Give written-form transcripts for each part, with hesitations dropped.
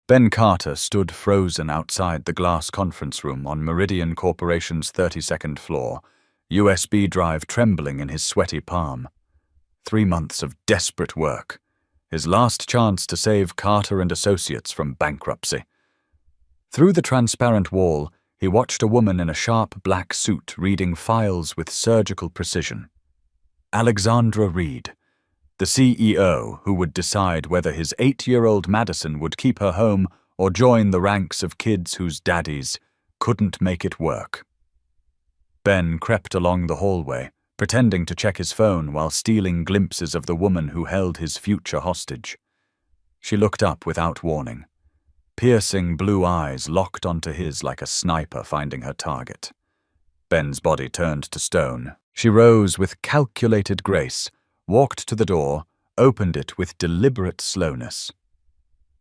Ben Carter stood frozen outside the glass conference room on Meridian Corporation's 32nd floor, USB drive trembling in his sweaty palm. 3 months of desperate work. His last chance to save Carter and Associates from bankruptcy. Through the transparent wall, he watched a woman in a sharp black suit reading files with surgical precision. Alexandra Reed, the CEO who would decide whether his 8-year-old Madison would keep her home or join the ranks of kids whose daddies couldn't make it work. Ben crept along the hallway, pretending to check his phone while stealing glimpses of the woman who held his future hostage. She looked up without warning. Piercing blue eyes locked onto his like a sniper finding her target. Ben's body turned to stone. She rose with calculated grace, walked to the door, opened it with deliberate slowness.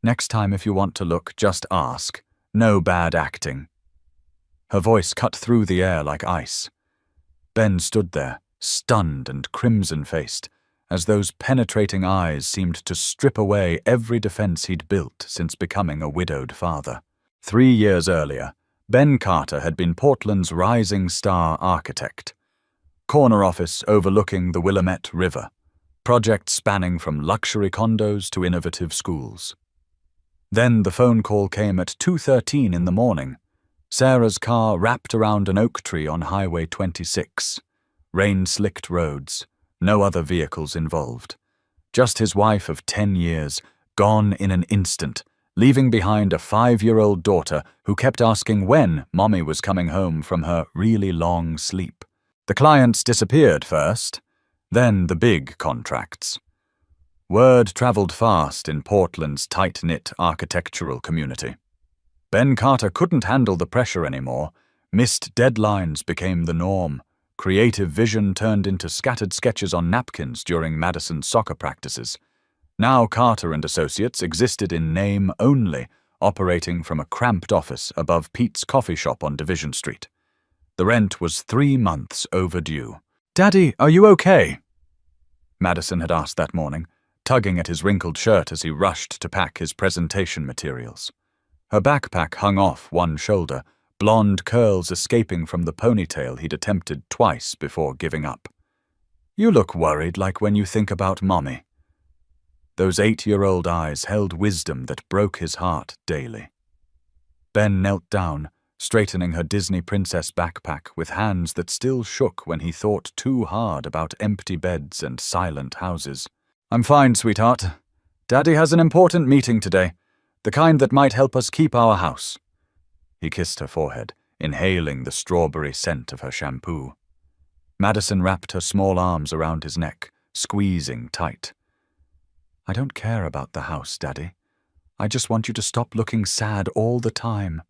"Next time if you want to look, just ask. No bad acting." Her voice cut through the air like ice. Ben stood there, stunned and crimson-faced, as those penetrating eyes seemed to strip away every defense he'd built since becoming a widowed father. 3 years earlier, Ben Carter had been Portland's rising star architect. Corner office overlooking the Willamette River. Projects spanning from luxury condos to innovative schools. Then the phone call came at 2:13 in the morning. Sarah's car wrapped around an oak tree on Highway 26. Rain-slicked roads, no other vehicles involved. Just his wife of 10 years, gone in an instant, leaving behind a 5-year-old daughter who kept asking when Mommy was coming home from her really long sleep. The clients disappeared first, then the big contracts. Word traveled fast in Portland's tight-knit architectural community. Ben Carter couldn't handle the pressure anymore. Missed deadlines became the norm. Creative vision turned into scattered sketches on napkins during Madison's soccer practices. Now Carter and Associates existed in name only, operating from a cramped office above Pete's coffee shop on Division Street. The rent was 3 months overdue. "Daddy, are you okay?" Madison had asked that morning, tugging at his wrinkled shirt as he rushed to pack his presentation materials. Her backpack hung off one shoulder, blonde curls escaping from the ponytail he'd attempted twice before giving up. "You look worried like when you think about Mommy." Those 8-year-old eyes held wisdom that broke his heart daily. Ben knelt down, straightening her Disney princess backpack with hands that still shook when he thought too hard about empty beds and silent houses. "I'm fine, sweetheart. Daddy has an important meeting today, the kind that might help us keep our house." He kissed her forehead, inhaling the strawberry scent of her shampoo. Madison wrapped her small arms around his neck, squeezing tight. "I don't care about the house, Daddy. I just want you to stop looking sad all the time."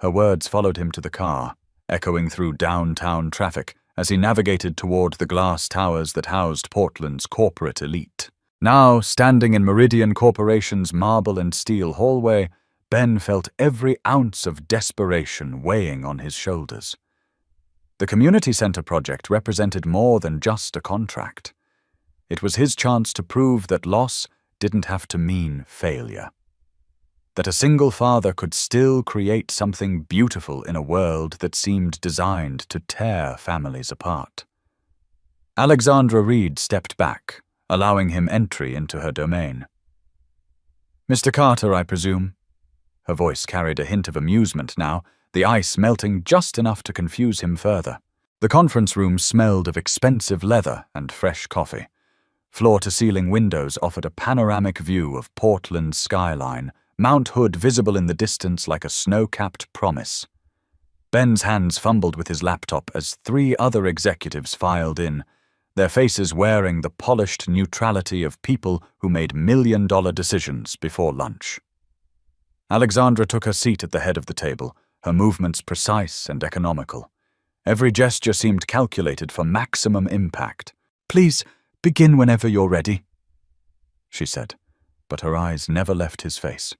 Her words followed him to the car, echoing through downtown traffic as he navigated toward the glass towers that housed Portland's corporate elite. Now, standing in Meridian Corporation's marble and steel hallway, Ben felt every ounce of desperation weighing on his shoulders. The community center project represented more than just a contract. It was his chance to prove that loss didn't have to mean failure. That a single father could still create something beautiful in a world that seemed designed to tear families apart. Alexandra Reed stepped back, allowing him entry into her domain. "Mr. Carter, I presume?" Her voice carried a hint of amusement now, the ice melting just enough to confuse him further. The conference room smelled of expensive leather and fresh coffee. Floor-to-ceiling windows offered a panoramic view of Portland's skyline, Mount Hood visible in the distance like a snow-capped promise. Ben's hands fumbled with his laptop as 3 other executives filed in, their faces wearing the polished neutrality of people who made million-dollar decisions before lunch. Alexandra took her seat at the head of the table, her movements precise and economical. Every gesture seemed calculated for maximum impact. "Please, begin whenever you're ready," she said, but her eyes never left his face.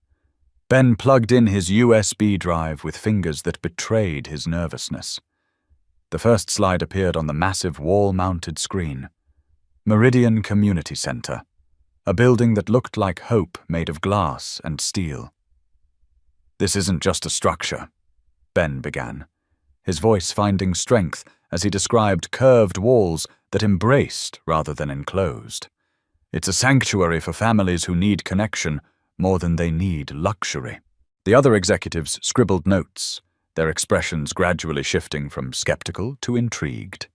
Ben plugged in his USB drive with fingers that betrayed his nervousness. The first slide appeared on the massive wall-mounted screen. Meridian Community Center, a building that looked like hope made of glass and steel. "This isn't just a structure," Ben began, his voice finding strength as he described curved walls that embraced rather than enclosed. "It's a sanctuary for families who need connection more than they need luxury." The other executives scribbled notes, their expressions gradually shifting from skeptical to intrigued.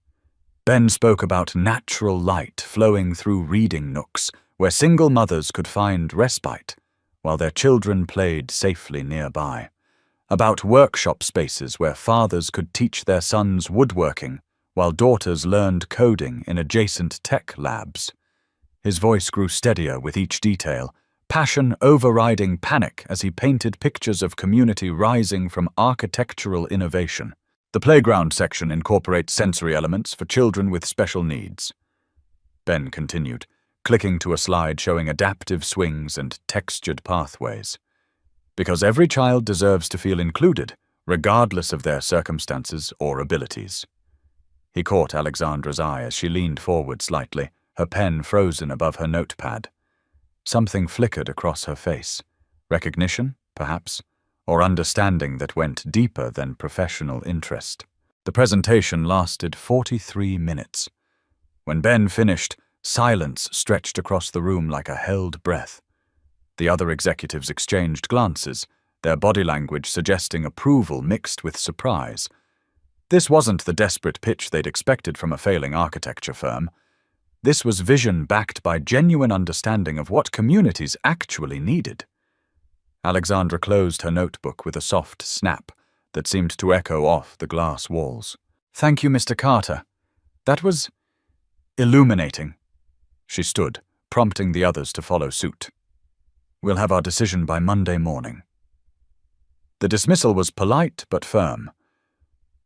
Ben spoke about natural light flowing through reading nooks where single mothers could find respite, while their children played safely nearby. About workshop spaces where fathers could teach their sons woodworking, while daughters learned coding in adjacent tech labs. His voice grew steadier with each detail, passion overriding panic as he painted pictures of community rising from architectural innovation. The playground section incorporates sensory elements for children with special needs. Ben continued, clicking to a slide showing adaptive swings and textured pathways. Because every child deserves to feel included, regardless of their circumstances or abilities. He caught Alexandra's eye as she leaned forward slightly, her pen frozen above her notepad. Something flickered across her face. Recognition, perhaps, or understanding that went deeper than professional interest. The presentation lasted 43 minutes. When Ben finished, silence stretched across the room like a held breath. The other executives exchanged glances, their body language suggesting approval mixed with surprise. This wasn't the desperate pitch they'd expected from a failing architecture firm. This was vision backed by genuine understanding of what communities actually needed. Alexandra closed her notebook with a soft snap that seemed to echo off the glass walls. "Thank you, Mr. Carter. That was illuminating." She stood, prompting the others to follow suit. "We'll have our decision by Monday morning." The dismissal was polite but firm.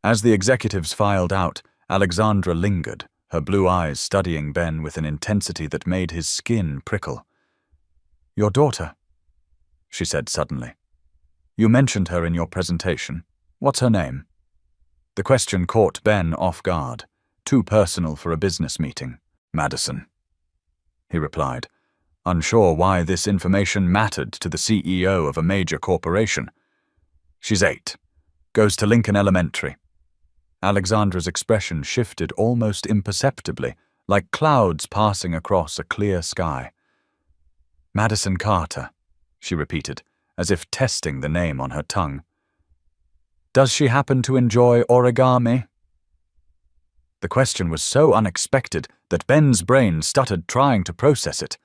As the executives filed out, Alexandra lingered, her blue eyes studying Ben with an intensity that made his skin prickle. "Your daughter," she said suddenly. "You mentioned her in your presentation. What's her name?" The question caught Ben off guard, too personal for a business meeting. "Madison," he replied, unsure why this information mattered to the CEO of a major corporation. "She's 8. Goes to Lincoln Elementary." Alexandra's expression shifted almost imperceptibly, like clouds passing across a clear sky. "Madison Carter," she repeated, as if testing the name on her tongue. "Does she happen to enjoy origami?" The question was so unexpected that Ben's brain stuttered trying to process it.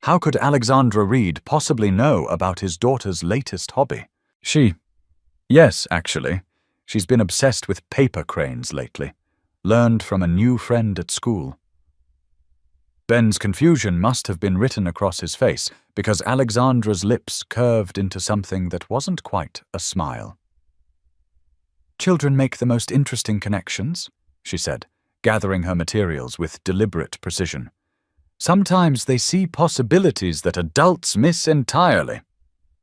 How could Alexandra Reed possibly know about his daughter's latest hobby? Yes, actually. She's been obsessed with paper cranes lately. Learned from a new friend at school. Ben's confusion must have been written across his face because Alexandra's lips curved into something that wasn't quite a smile. "Children make the most interesting connections," she said, gathering her materials with deliberate precision. "Sometimes they see possibilities that adults miss entirely."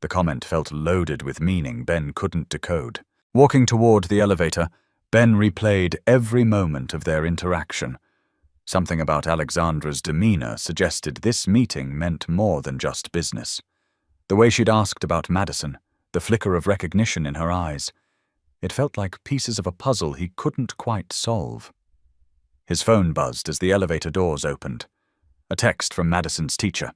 The comment felt loaded with meaning Ben couldn't decode. Walking toward the elevator, Ben replayed every moment of their interaction. Something about Alexandra's demeanor suggested this meeting meant more than just business. The way she'd asked about Madison, the flicker of recognition in her eyes. It felt like pieces of a puzzle he couldn't quite solve. His phone buzzed as the elevator doors opened. A text from Madison's teacher.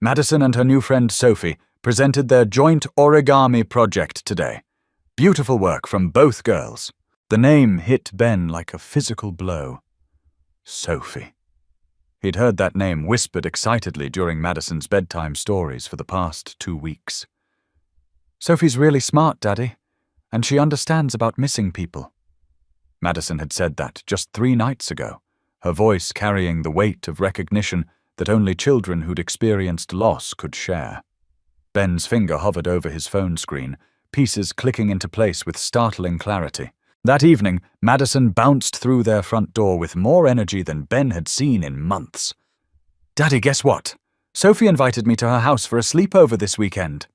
"Madison and her new friend Sophie presented their joint origami project today. Beautiful work from both girls." The name hit Ben like a physical blow. Sophie. He'd heard that name whispered excitedly during Madison's bedtime stories for the past 2 weeks. "Sophie's really smart, Daddy, and she understands about missing people." Madison had said that just 3 nights ago, her voice carrying the weight of recognition that only children who'd experienced loss could share. Ben's finger hovered over his phone screen, pieces clicking into place with startling clarity. That evening, Madison bounced through their front door with more energy than Ben had seen in months. "Daddy, guess what? Sophie invited me to her house for a sleepover this weekend."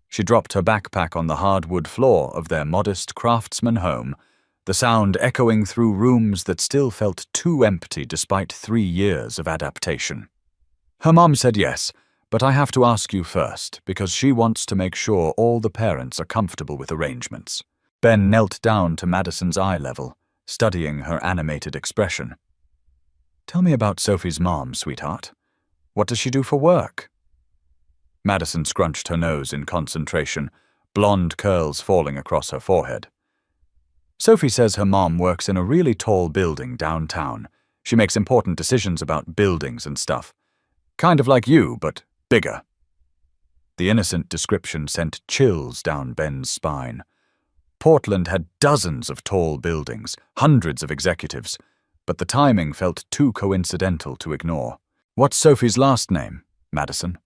She dropped her backpack on the hardwood floor of their modest craftsman home, the sound echoing through rooms that still felt too empty despite 3 years of adaptation. "Her mom said yes, but I have to ask you first, because she wants to make sure all the parents are comfortable with arrangements." Ben knelt down to Madison's eye level, studying her animated expression. "Tell me about Sophie's mom, sweetheart. What does she do for work?" Madison scrunched her nose in concentration, blonde curls falling across her forehead. "Sophie says her mom works in a really tall building downtown. She makes important decisions about buildings and stuff. Kind of like you, but bigger." The innocent description sent chills down Ben's spine. Portland had dozens of tall buildings, hundreds of executives, but the timing felt too coincidental to ignore. "What's Sophie's last name, Madison?"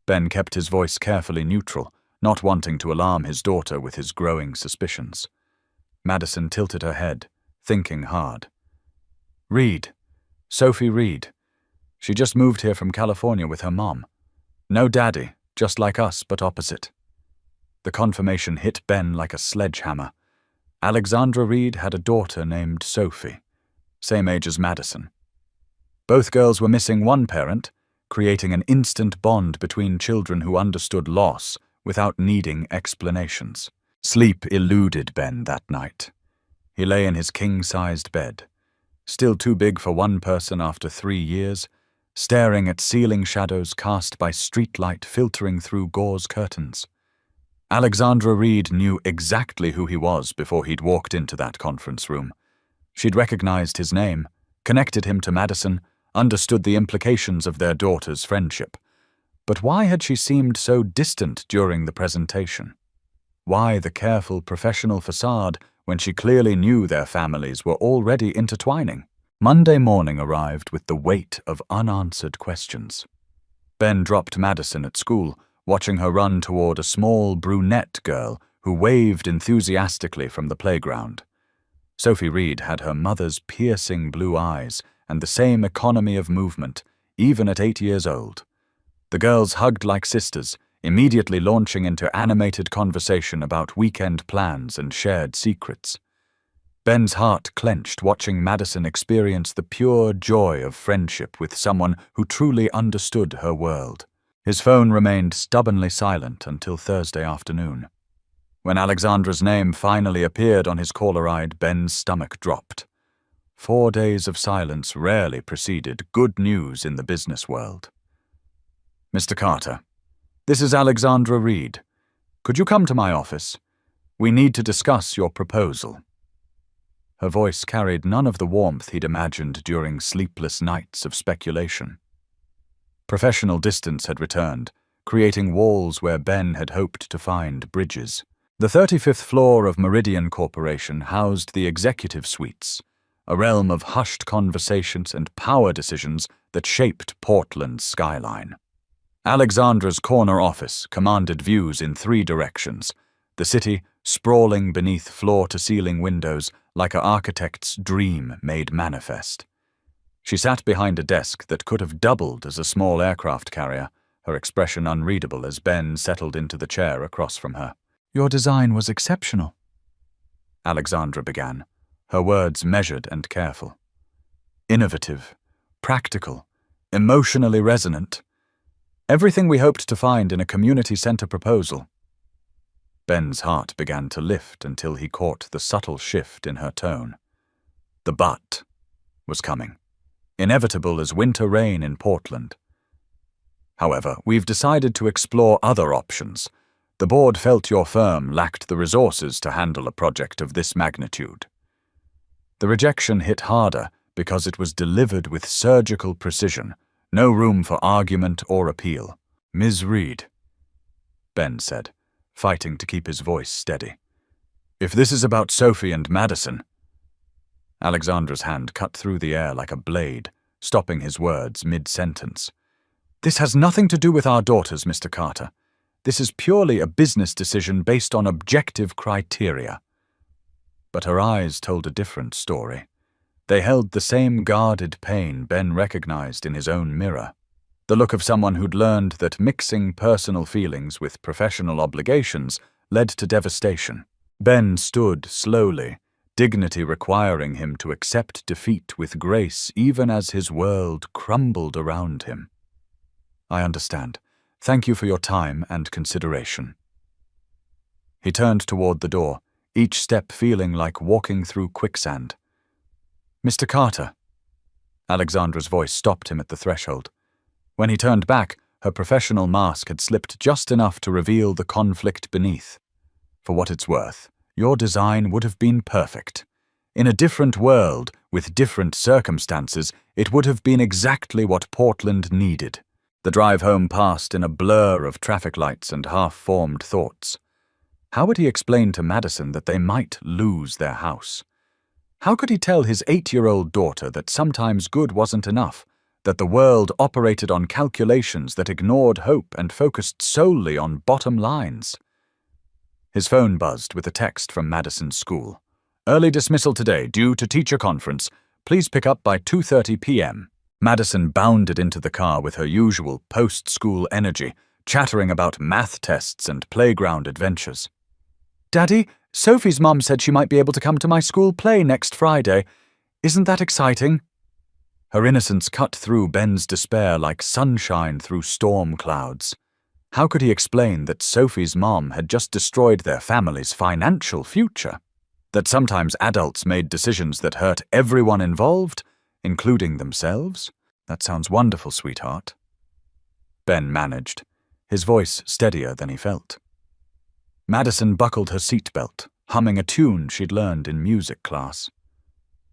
Ben kept his voice carefully neutral, not wanting to alarm his daughter with his growing suspicions. Madison tilted her head, thinking hard. "Reed. Sophie Reed. She just moved here from California with her mom. No daddy, just like us, but opposite." The confirmation hit Ben like a sledgehammer. Alexandra Reed had a daughter named Sophie, same age as Madison. Both girls were missing one parent, creating an instant bond between children who understood loss without needing explanations. Sleep eluded Ben that night. He lay in his king-sized bed, still too big for one person after 3 years, staring at ceiling shadows cast by streetlight filtering through gauze curtains. Alexandra Reed knew exactly who he was before he'd walked into that conference room. She'd recognized his name, connected him to Madison, understood the implications of their daughter's friendship. But why had she seemed so distant during the presentation? Why the careful professional facade when she clearly knew their families were already intertwining? Monday morning arrived with the weight of unanswered questions. Ben dropped Madison at school, watching her run toward a small brunette girl who waved enthusiastically from the playground. Sophie Reed had her mother's piercing blue eyes and the same economy of movement, even at 8 years old. The girls hugged like sisters, immediately launching into animated conversation about weekend plans and shared secrets. Ben's heart clenched watching Madison experience the pure joy of friendship with someone who truly understood her world. His phone remained stubbornly silent until Thursday afternoon. When Alexandra's name finally appeared on his caller ID, Ben's stomach dropped. 4 days of silence rarely preceded good news in the business world. "Mr. Carter, this is Alexandra Reed. Could you come to my office? We need to discuss your proposal." Her voice carried none of the warmth he'd imagined during sleepless nights of speculation. Professional distance had returned, creating walls where Ben had hoped to find bridges. The 35th floor of Meridian Corporation housed the executive suites, a realm of hushed conversations and power decisions that shaped Portland's skyline. Alexandra's corner office commanded views in 3 directions, the city sprawling beneath floor-to-ceiling windows like an architect's dream made manifest. She sat behind a desk that could have doubled as a small aircraft carrier, her expression unreadable as Ben settled into the chair across from her. "Your design was exceptional," Alexandra began, her words measured and careful. "Innovative, practical, emotionally resonant. Everything we hoped to find in a community center proposal." Ben's heart began to lift until he caught the subtle shift in her tone. The but was coming, inevitable as winter rain in Portland. "However, we've decided to explore other options. The board felt your firm lacked the resources to handle a project of this magnitude." The rejection hit harder because it was delivered with surgical precision, no room for argument or appeal. "Ms. Reed," Ben said, fighting to keep his voice steady. "If this is about Sophie and Madison—" Alexandra's hand cut through the air like a blade, stopping his words mid-sentence. "This has nothing to do with our daughters, Mr. Carter. This is purely a business decision based on objective criteria." But her eyes told a different story. They held the same guarded pain Ben recognized in his own mirror. The look of someone who'd learned that mixing personal feelings with professional obligations led to devastation. Ben stood slowly, dignity requiring him to accept defeat with grace even as his world crumbled around him. "I understand. Thank you for your time and consideration." He turned toward the door, each step feeling like walking through quicksand. "Mr. Carter." Alexandra's voice stopped him at the threshold. When he turned back, her professional mask had slipped just enough to reveal the conflict beneath. "For what it's worth, your design would have been perfect. In a different world, with different circumstances, it would have been exactly what Portland needed." The drive home passed in a blur of traffic lights and half-formed thoughts. How would he explain to Madison that they might lose their house? How could he tell his 8-year-old daughter that sometimes good wasn't enough, that the world operated on calculations that ignored hope and focused solely on bottom lines? His phone buzzed with a text from Madison's school. "Early dismissal today due to teacher conference. Please pick up by 2:30 p.m. Madison bounded into the car with her usual post-school energy, chattering about math tests and playground adventures. "Daddy, Sophie's mom said she might be able to come to my school play next Friday. Isn't that exciting?" Her innocence cut through Ben's despair like sunshine through storm clouds. How could he explain that Sophie's mom had just destroyed their family's financial future? That sometimes adults made decisions that hurt everyone involved, including themselves? "That sounds wonderful, sweetheart." Ben managed, his voice steadier than he felt. Madison buckled her seatbelt, humming a tune she'd learned in music class.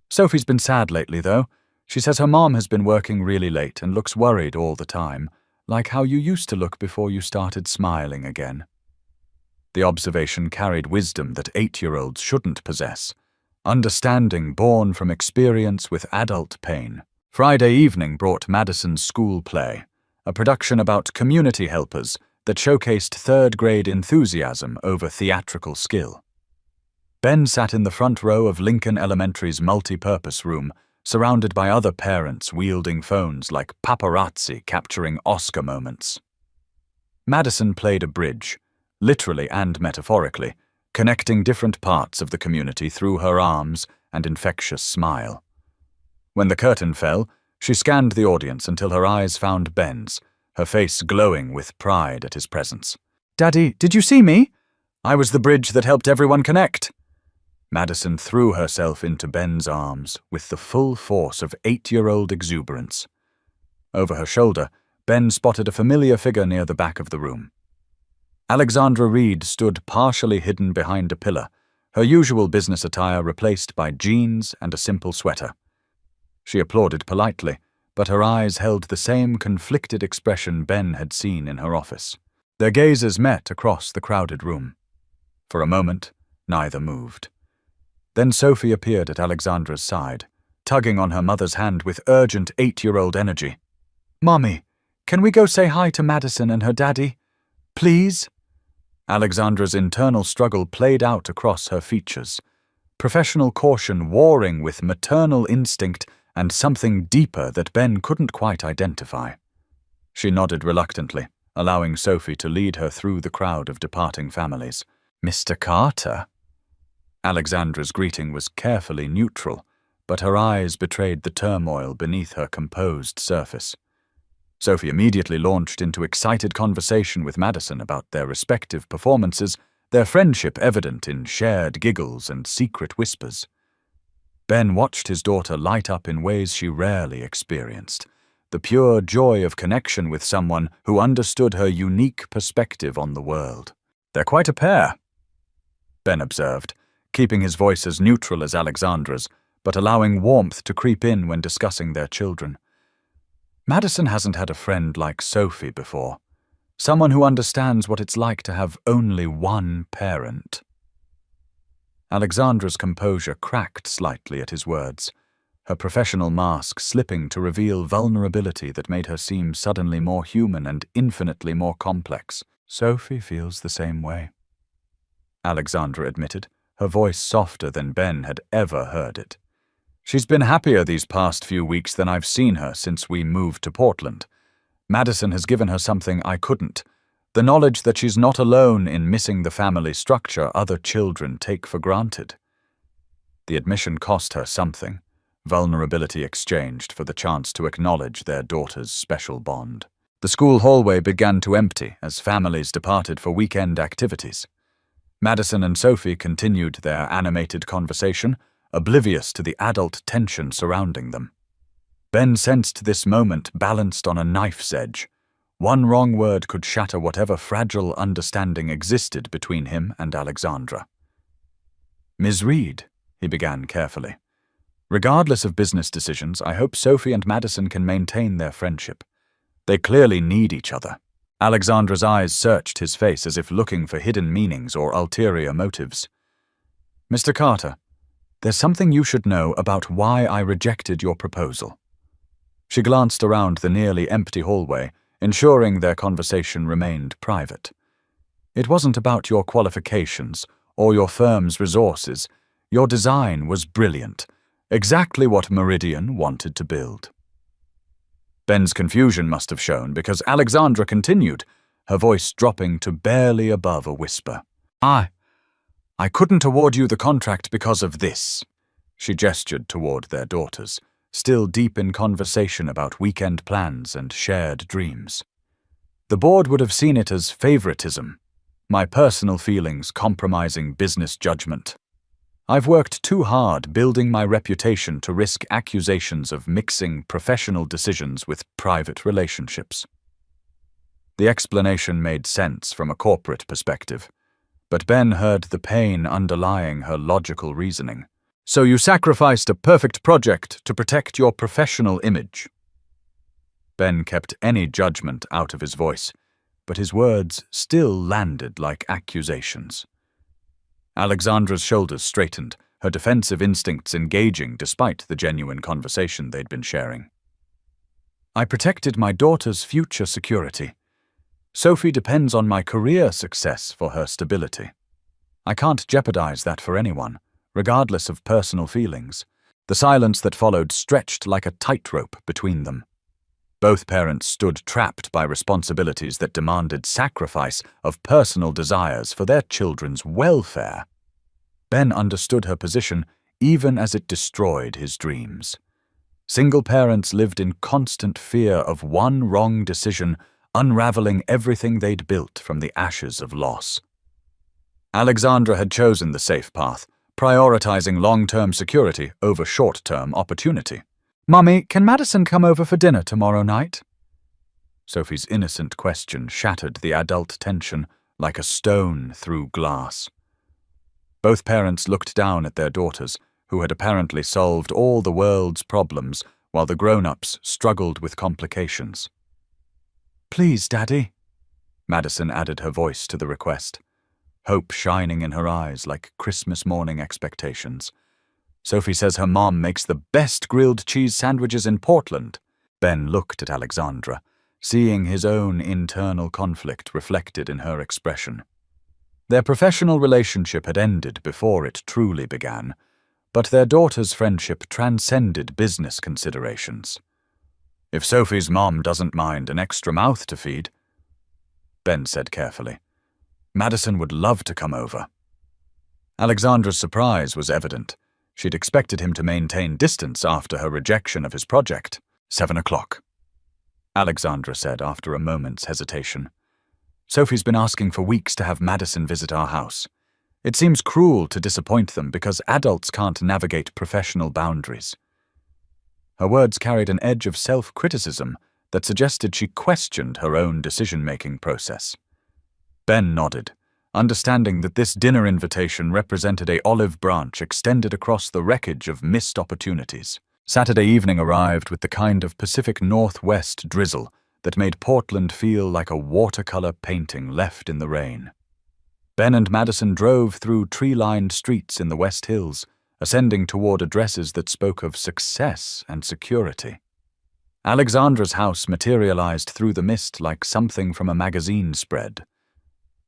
"Sophie's been sad lately, though. She says her mom has been working really late and looks worried all the time, like how you used to look before you started smiling again." The observation carried wisdom that 8-year-olds shouldn't possess, understanding born from experience with adult pain. Friday evening brought Madison's school play, a production about community helpers that showcased third-grade enthusiasm over theatrical skill. Ben sat in the front row of Lincoln Elementary's multi-purpose room, surrounded by other parents wielding phones like paparazzi capturing Oscar moments. Madison played a bridge, literally and metaphorically, connecting different parts of the community through her arms and infectious smile. When the curtain fell, she scanned the audience until her eyes found Ben's, her face glowing with pride at his presence. "Daddy, did you see me? I was the bridge that helped everyone connect." Madison threw herself into Ben's arms with the full force of 8-year-old exuberance. Over her shoulder, Ben spotted a familiar figure near the back of the room. Alexandra Reed stood partially hidden behind a pillar, her usual business attire replaced by jeans and a simple sweater. She applauded politely, but her eyes held the same conflicted expression Ben had seen in her office. Their gazes met across the crowded room. For a moment, neither moved. Then Sophie appeared at Alexandra's side, tugging on her mother's hand with urgent 8-year-old energy. "Mommy, can we go say hi to Madison and her daddy? Please?" Alexandra's internal struggle played out across her features, professional caution warring with maternal instinct and something deeper that Ben couldn't quite identify. She nodded reluctantly, allowing Sophie to lead her through the crowd of departing families. "Mr. Carter?" Alexandra's greeting was carefully neutral, but her eyes betrayed the turmoil beneath her composed surface. Sophie immediately launched into excited conversation with Madison about their respective performances, their friendship evident in shared giggles and secret whispers. Ben watched his daughter light up in ways she rarely experienced, the pure joy of connection with someone who understood her unique perspective on the world. "They're quite a pair," Ben observed, keeping his voice as neutral as Alexandra's, but allowing warmth to creep in when discussing their children. Madison hasn't had a friend like Sophie before, someone who understands what it's like to have only one parent. Alexandra's composure cracked slightly at his words, her professional mask slipping to reveal vulnerability that made her seem suddenly more human and infinitely more complex. "Sophie feels the same way," Alexandra admitted, her voice softer than Ben had ever heard it. "She's been happier these past few weeks than I've seen her since we moved to Portland. Madison has given her something I couldn't, the knowledge that she's not alone in missing the family structure other children take for granted." The admission cost her something, vulnerability exchanged for the chance to acknowledge their daughter's special bond. The school hallway began to empty as families departed for weekend activities. Madison and Sophie continued their animated conversation, oblivious to the adult tension surrounding them. Ben sensed this moment balanced on a knife's edge. One wrong word could shatter whatever fragile understanding existed between him and Alexandra. "Ms. Reed," he began carefully, "regardless of business decisions, I hope Sophie and Madison can maintain their friendship. They clearly need each other." Alexandra's eyes searched his face as if looking for hidden meanings or ulterior motives. "Mr. Carter, there's something you should know about why I rejected your proposal." She glanced around the nearly empty hallway, ensuring their conversation remained private. "It wasn't about your qualifications or your firm's resources. Your design was brilliant, exactly what Meridian wanted to build." Ben's confusion must have shown because Alexandra continued, her voice dropping to barely above a whisper. I couldn't award you the contract because of this." She gestured toward their daughters, still deep in conversation about weekend plans and shared dreams. "The board would have seen it as favoritism, my personal feelings compromising business judgment. I've worked too hard building my reputation to risk accusations of mixing professional decisions with private relationships." The explanation made sense from a corporate perspective, but Ben heard the pain underlying her logical reasoning. "So you sacrificed a perfect project to protect your professional image." Ben kept any judgment out of his voice, but his words still landed like accusations. Alexandra's shoulders straightened, her defensive instincts engaging despite the genuine conversation they'd been sharing. "I protected my daughter's future security. Sophie depends on my career success for her stability. I can't jeopardize that for anyone, regardless of personal feelings." The silence that followed stretched like a tightrope between them. Both parents stood trapped by responsibilities that demanded sacrifice of personal desires for their children's welfare. Ben understood her position even as it destroyed his dreams. Single parents lived in constant fear of one wrong decision unraveling everything they'd built from the ashes of loss. Alexandra had chosen the safe path, prioritizing long-term security over short-term opportunity. "Mummy, can Madison come over for dinner tomorrow night?" Sophie's innocent question shattered the adult tension like a stone through glass. Both parents looked down at their daughters, who had apparently solved all the world's problems while the grown-ups struggled with complications. "Please, Daddy," Madison added her voice to the request, hope shining in her eyes like Christmas morning expectations. "Sophie says her mom makes the best grilled cheese sandwiches in Portland." Ben looked at Alexandra, seeing his own internal conflict reflected in her expression. Their professional relationship had ended before it truly began, but their daughter's friendship transcended business considerations. "If Sophie's mom doesn't mind an extra mouth to feed," Ben said carefully, "Madison would love to come over." Alexandra's surprise was evident. She'd expected him to maintain distance after her rejection of his project. 7 o'clock, Alexandra said after a moment's hesitation. "Sophie's been asking for weeks to have Madison visit our house. It seems cruel to disappoint them because adults can't navigate professional boundaries." Her words carried an edge of self-criticism that suggested she questioned her own decision-making process. Ben nodded, understanding that this dinner invitation represented an olive branch extended across the wreckage of missed opportunities. Saturday evening arrived with the kind of Pacific Northwest drizzle that made Portland feel like a watercolor painting left in the rain. Ben and Madison drove through tree-lined streets in the West Hills, ascending toward addresses that spoke of success and security. Alexandra's house materialized through the mist like something from a magazine spread.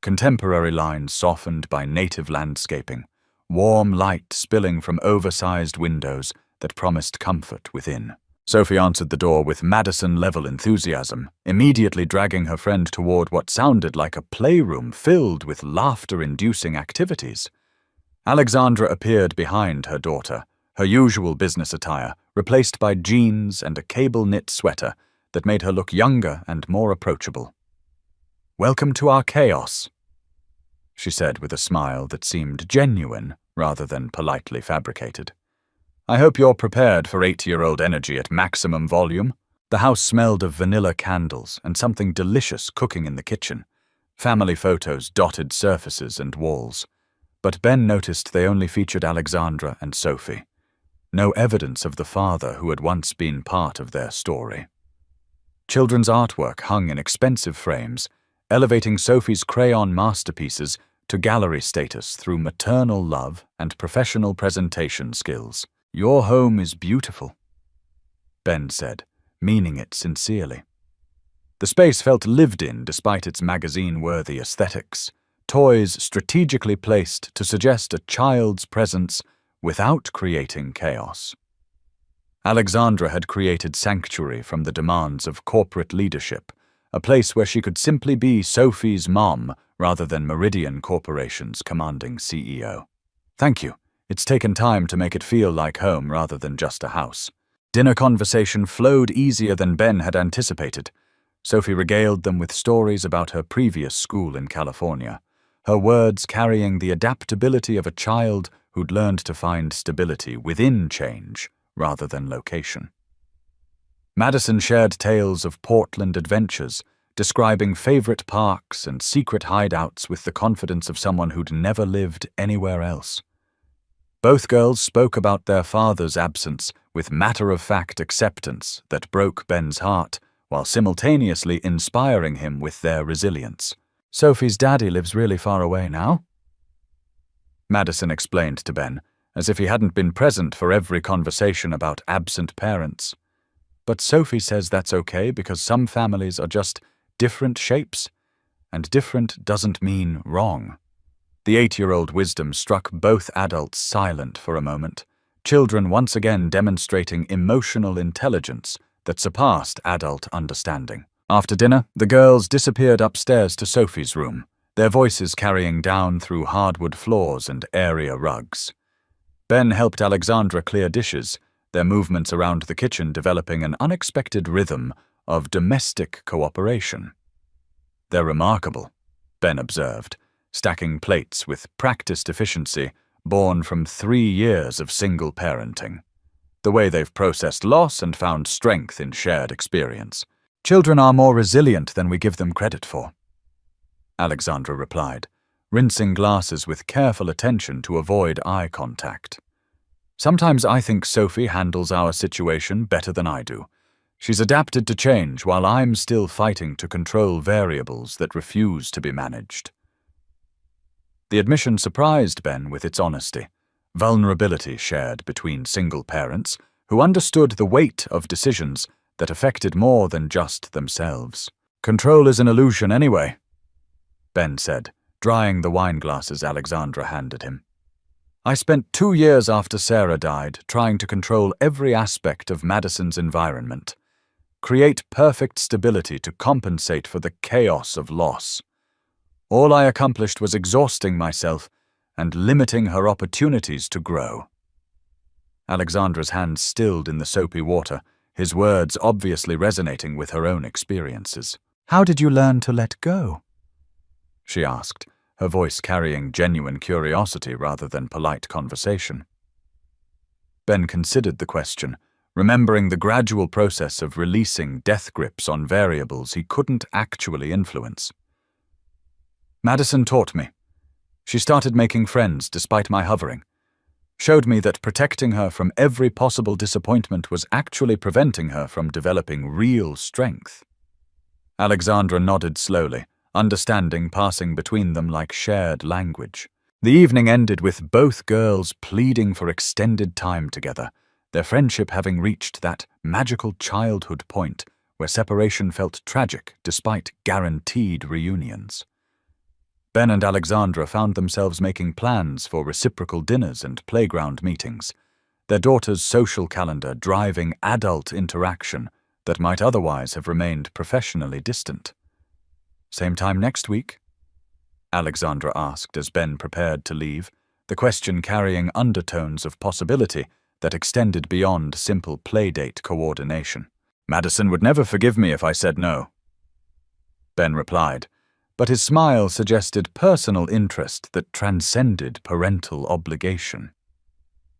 Contemporary lines softened by native landscaping, warm light spilling from oversized windows that promised comfort within. Sophie answered the door with Madison-level enthusiasm, immediately dragging her friend toward what sounded like a playroom filled with laughter-inducing activities. Alexandra appeared behind her daughter, her usual business attire replaced by jeans and a cable-knit sweater that made her look younger and more approachable. "Welcome to our chaos," she said with a smile that seemed genuine rather than politely fabricated. "I hope you're prepared for 8-year-old energy at maximum volume." The house smelled of vanilla candles and something delicious cooking in the kitchen. Family photos dotted surfaces and walls. But Ben noticed they only featured Alexandra and Sophie. No evidence of the father who had once been part of their story. Children's artwork hung in expensive frames, elevating Sophie's crayon masterpieces to gallery status through maternal love and professional presentation skills. "Your home is beautiful," Ben said, meaning it sincerely. The space felt lived in despite its magazine-worthy aesthetics, toys strategically placed to suggest a child's presence without creating chaos. Alexandra had created sanctuary from the demands of corporate leadership, a place where she could simply be Sophie's mom rather than Meridian Corporation's commanding CEO. "Thank you. It's taken time to make it feel like home rather than just a house." Dinner conversation flowed easier than Ben had anticipated. Sophie regaled them with stories about her previous school in California, her words carrying the adaptability of a child who'd learned to find stability within change rather than location. Madison shared tales of Portland adventures, describing favorite parks and secret hideouts with the confidence of someone who'd never lived anywhere else. Both girls spoke about their father's absence with matter-of-fact acceptance that broke Ben's heart, while simultaneously inspiring him with their resilience. "Sophie's daddy lives really far away now," Madison explained to Ben, as if he hadn't been present for every conversation about absent parents. "But Sophie says that's okay because some families are just different shapes, and different doesn't mean wrong." The 8-year-old wisdom struck both adults silent for a moment, children once again demonstrating emotional intelligence that surpassed adult understanding. After dinner, the girls disappeared upstairs to Sophie's room, their voices carrying down through hardwood floors and area rugs. Ben helped Alexandra clear dishes, their movements around the kitchen developing an unexpected rhythm of domestic cooperation. "They're remarkable," Ben observed, stacking plates with practiced efficiency born from 3 years of single parenting. "The way they've processed loss and found strength in shared experience. Children are more resilient than we give them credit for," Alexandra replied, rinsing glasses with careful attention to avoid eye contact. "Sometimes I think Sophie handles our situation better than I do. She's adapted to change while I'm still fighting to control variables that refuse to be managed." The admission surprised Ben with its honesty, vulnerability shared between single parents who understood the weight of decisions that affected more than just themselves. "Control is an illusion anyway," Ben said, drying the wine glasses Alexandra handed him. "I spent 2 years after Sarah died trying to control every aspect of Madison's environment, create perfect stability to compensate for the chaos of loss. All I accomplished was exhausting myself and limiting her opportunities to grow." Alexandra's hands stilled in the soapy water, his words obviously resonating with her own experiences. "How did you learn to let go?" she asked, her voice carrying genuine curiosity rather than polite conversation. Ben considered the question, remembering the gradual process of releasing death grips on variables he couldn't actually influence. "Madison taught me. She started making friends despite my hovering. Showed me that protecting her from every possible disappointment was actually preventing her from developing real strength." Alexandra nodded slowly, understanding passing between them like shared language. The evening ended with both girls pleading for extended time together, their friendship having reached that magical childhood point where separation felt tragic despite guaranteed reunions. Ben and Alexandra found themselves making plans for reciprocal dinners and playground meetings, their daughter's social calendar driving adult interaction that might otherwise have remained professionally distant. "Same time next week?" Alexandra asked as Ben prepared to leave, the question carrying undertones of possibility that extended beyond simple playdate coordination. Madison would never forgive me if I said no. Ben replied, but his smile suggested personal interest that transcended parental obligation.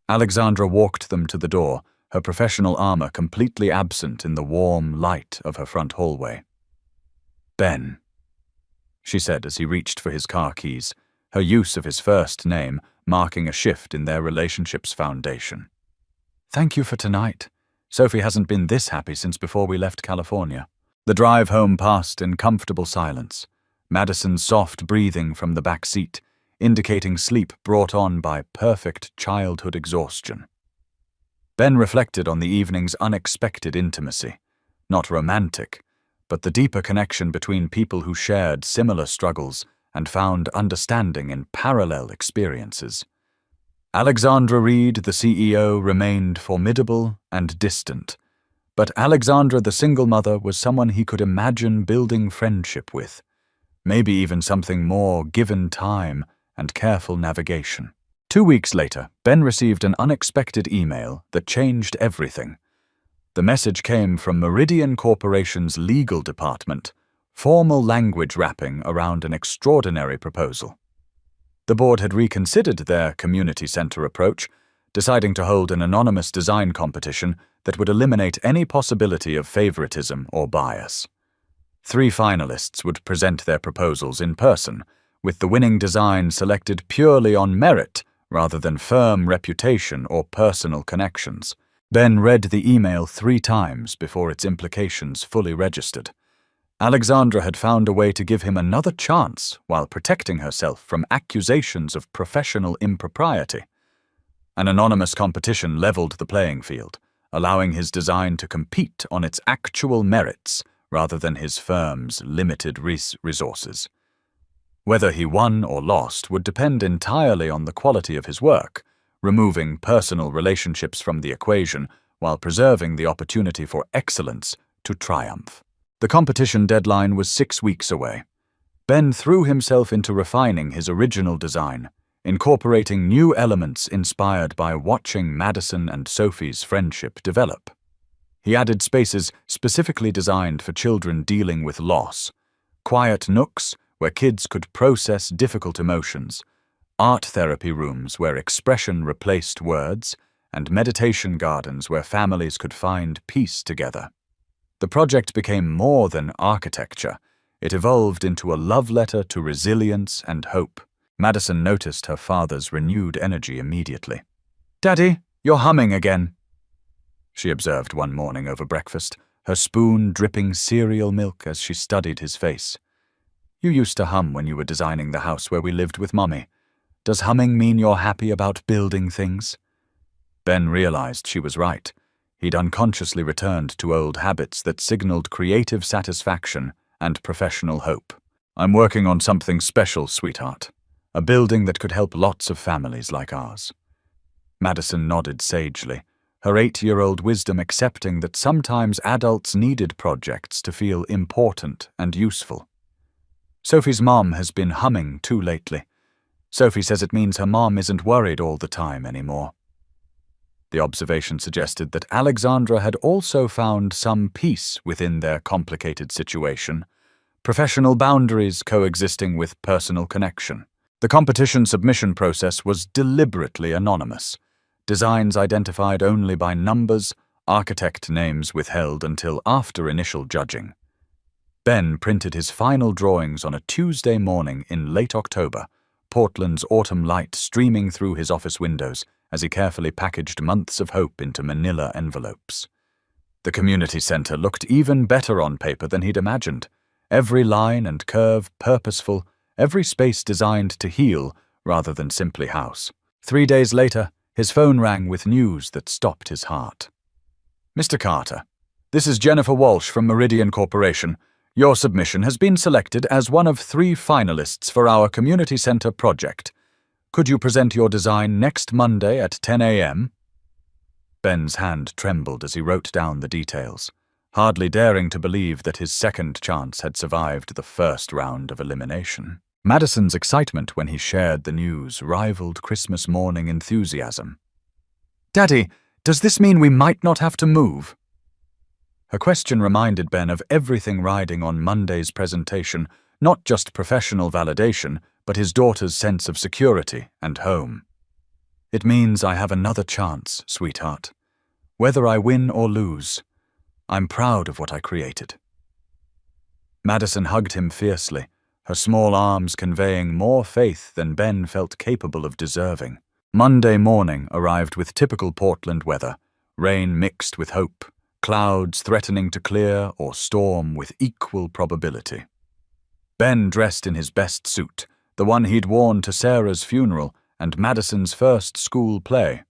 Alexandra walked them to the door, her professional armor completely absent in the warm light of her front hallway. Ben, she said as he reached for his car keys, her use of his first name marking a shift in their relationship's foundation. Thank you for tonight. Sophie hasn't been this happy since before we left California. The drive home passed in comfortable silence, Madison's soft breathing from the back seat, indicating sleep brought on by perfect childhood exhaustion. Ben reflected on the evening's unexpected intimacy, not romantic, but the deeper connection between people who shared similar struggles and found understanding in parallel experiences. Alexandra Reed, the CEO, remained formidable and distant, but Alexandra, the single mother, was someone he could imagine building friendship with, maybe even something more given time and careful navigation. 2 weeks later, Ben received an unexpected email that changed everything. The message came from Meridian Corporation's legal department, formal language wrapping around an extraordinary proposal. The board had reconsidered their community center approach, deciding to hold an anonymous design competition that would eliminate any possibility of favoritism or bias. 3 finalists would present their proposals in person, with the winning design selected purely on merit rather than firm reputation or personal connections. Ben read the email 3 times before its implications fully registered. Alexandra had found a way to give him another chance while protecting herself from accusations of professional impropriety. An anonymous competition leveled the playing field, allowing his design to compete on its actual merits rather than his firm's limited resources. Whether he won or lost would depend entirely on the quality of his work, removing personal relationships from the equation while preserving the opportunity for excellence to triumph. The competition deadline was 6 weeks away. Ben threw himself into refining his original design, incorporating new elements inspired by watching Madison and Sophie's friendship develop. He added spaces specifically designed for children dealing with loss, quiet nooks where kids could process difficult emotions, art therapy rooms where expression replaced words, and meditation gardens where families could find peace together. The project became more than architecture. It evolved into a love letter to resilience and hope. Madison noticed her father's renewed energy immediately. "Daddy, you're humming again," she observed one morning over breakfast, her spoon dripping cereal milk as she studied his face. "You used to hum when you were designing the house where we lived with Mommy. Does humming mean you're happy about building things?" Ben realized she was right. He'd unconsciously returned to old habits that signaled creative satisfaction and professional hope. "I'm working on something special, sweetheart. A building that could help lots of families like ours." Madison nodded sagely, her 8-year-old wisdom accepting that sometimes adults needed projects to feel important and useful. "Sophie's mom has been humming too lately. Sophie says it means her mom isn't worried all the time anymore." The observation suggested that Alexandra had also found some peace within their complicated situation, professional boundaries coexisting with personal connection. The competition submission process was deliberately anonymous, designs identified only by numbers, architect names withheld until after initial judging. Ben printed his final drawings on a Tuesday morning in late October, Portland's autumn light streaming through his office windows as he carefully packaged months of hope into manila envelopes. The community center looked even better on paper than he'd imagined, every line and curve purposeful, every space designed to heal rather than simply house. 3 days later, his phone rang with news that stopped his heart. "Mr. Carter, this is Jennifer Walsh from Meridian Corporation. Your submission has been selected as one of 3 finalists for our community center project. Could you present your design next Monday at 10 a.m.? Ben's hand trembled as he wrote down the details, hardly daring to believe that his second chance had survived the first round of elimination. Madison's excitement when he shared the news rivaled Christmas morning enthusiasm. "Daddy, does this mean we might not have to move?" Her question reminded Ben of everything riding on Monday's presentation, not just professional validation, but his daughter's sense of security and home. "It means I have another chance, sweetheart. Whether I win or lose, I'm proud of what I created." Madison hugged him fiercely, her small arms conveying more faith than Ben felt capable of deserving. Monday morning arrived with typical Portland weather, rain mixed with hope, clouds threatening to clear or storm with equal probability. Ben dressed in his best suit, the one he'd worn to Sarah's funeral and Madison's first school play,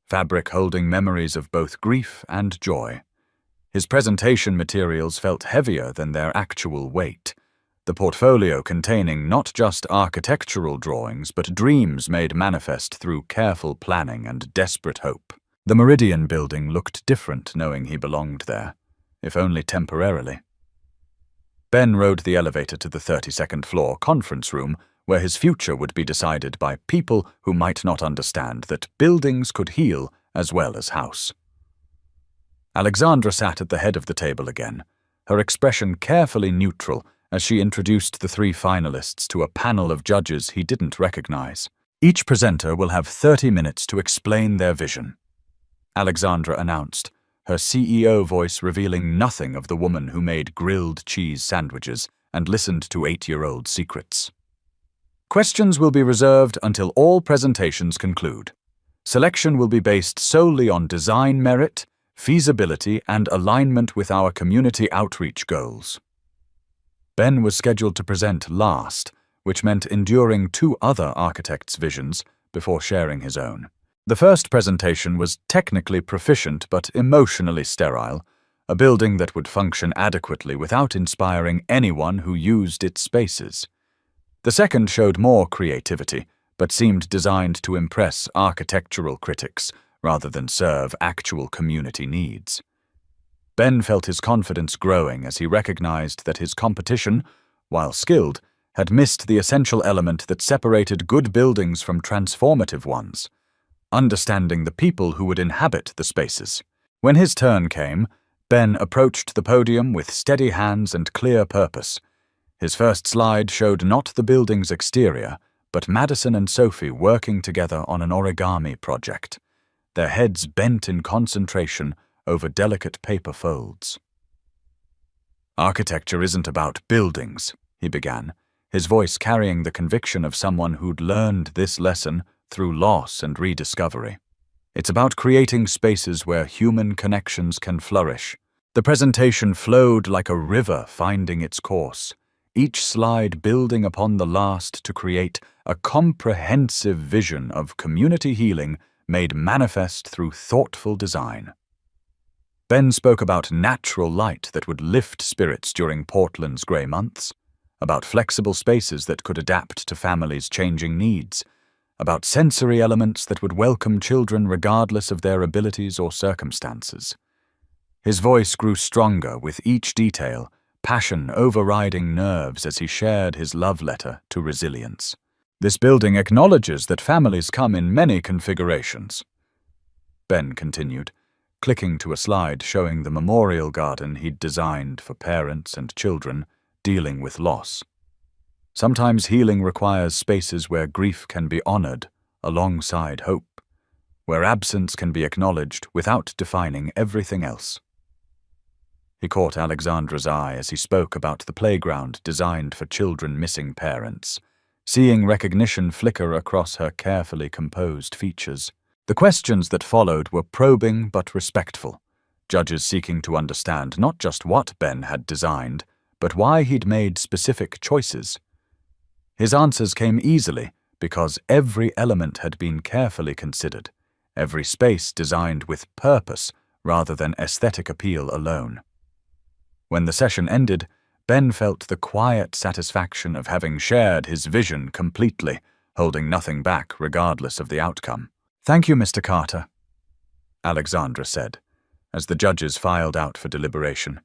fabric holding memories of both grief and joy. His presentation materials felt heavier than their actual weight, the portfolio containing not just architectural drawings but dreams made manifest through careful planning and desperate hope. The Meridian building looked different knowing he belonged there, if only temporarily. Ben rode the elevator to the 32nd floor conference room where his future would be decided by people who might not understand that buildings could heal as well as house. Alexandra sat at the head of the table again, her expression carefully neutral as she introduced the 3 finalists to a panel of judges he didn't recognize. Each presenter will have 30 minutes to explain their vision, Alexandra announced, her CEO voice revealing nothing of the woman who made grilled cheese sandwiches and listened to 8-year-old secrets. Questions will be reserved until all presentations conclude. Selection will be based solely on design merit, feasibility, and alignment with our community outreach goals. Ben was scheduled to present last, which meant enduring 2 other architects' visions before sharing his own. The first presentation was technically proficient but emotionally sterile, a building that would function adequately without inspiring anyone who used its spaces. The second showed more creativity, but seemed designed to impress architectural critics rather than serve actual community needs. Ben felt his confidence growing as he recognized that his competition, while skilled, had missed the essential element that separated good buildings from transformative ones: understanding the people who would inhabit the spaces. When his turn came, Ben approached the podium with steady hands and clear purpose. His first slide showed not the building's exterior, but Madison and Sophie working together on an origami project, their heads bent in concentration over delicate paper folds. "Architecture isn't about buildings," he began, his voice carrying the conviction of someone who'd learned this lesson through loss and rediscovery. "It's about creating spaces where human connections can flourish." The presentation flowed like a river finding its course, each slide building upon the last to create a comprehensive vision of community healing made manifest through thoughtful design. Ben spoke about natural light that would lift spirits during Portland's grey months, about flexible spaces that could adapt to families' changing needs, about sensory elements that would welcome children regardless of their abilities or circumstances. His voice grew stronger with each detail, passion overriding nerves as he shared his love letter to resilience. "This building acknowledges that families come in many configurations," Ben continued, clicking to a slide showing the memorial garden he'd designed for parents and children dealing with loss. "Sometimes healing requires spaces where grief can be honored alongside hope, where absence can be acknowledged without defining everything else." He caught Alexandra's eye as he spoke about the playground designed for children missing parents, seeing recognition flicker across her carefully composed features. The questions that followed were probing but respectful, judges seeking to understand not just what Ben had designed, but why he'd made specific choices. His answers came easily because every element had been carefully considered, every space designed with purpose rather than aesthetic appeal alone. When the session ended, Ben felt the quiet satisfaction of having shared his vision completely, holding nothing back regardless of the outcome. "Thank you, Mr. Carter," Alexandra said, as the judges filed out for deliberation.